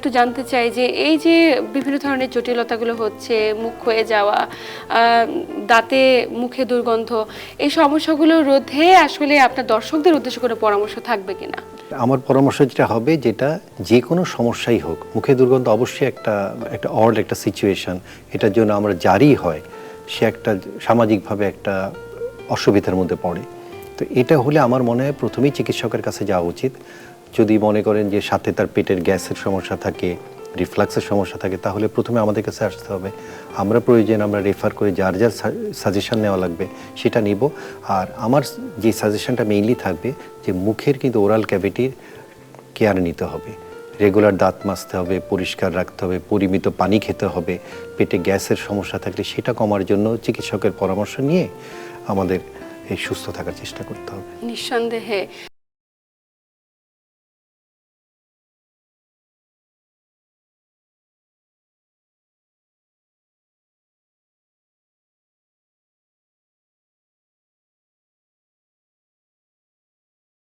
একটু জানতে চাই যে এই যে বিভিন্ন ধরনের জটিলতাগুলো হচ্ছে, মুখ ক্ষয়ে যাওয়া, দাঁতে মুখে দুর্গন্ধ, এই সমস্যাগুলো রোধে আসলে আপনার দর্শকদের উদ্দেশ্যে কোনো পরামর্শ থাকবে কিনা? আমার পরামর্শ যেটা হবে, যেটা যে কোনো সমস্যাই হোক, মুখে দুর্গন্ধ অবশ্যই একটা অড একটা সিচুয়েশন, এটার জন্য আমরা যারই হয় সে একটা সামাজিকভাবে একটা অসুবিধার মধ্যে পড়ে। তো এটা হলে আমার মনে হয় প্রথমেই চিকিৎসকের কাছে যাওয়া উচিত। যদি মনে করেন যে সাথে তার পেটের গ্যাসের সমস্যা থাকে, রিফ্লাক্সের সমস্যা থাকে, তাহলে প্রথমে আমাদের কাছে আসতে হবে। আমরা প্রয়োজন আমরা রেফার করে যার যার সাজেশন নেওয়া লাগবে সেটা নিব। আর আমার যে সাজেশনটা মেইনলি থাকবে যে মুখের কিন্তু ওরাল ক্যাভিটির কেয়ার নিতে হবে, রেগুলার দাঁত মাজতে হবে, পরিষ্কার রাখতে হবে, পরিমিত পানি খেতে হবে। পেটে গ্যাসের সমস্যা থাকলে সেটা কমার জন্য চিকিৎসকের পরামর্শ নিয়ে আমাদের এই সুস্থ থাকার চেষ্টা করতে হবে। নিঃসন্দেহে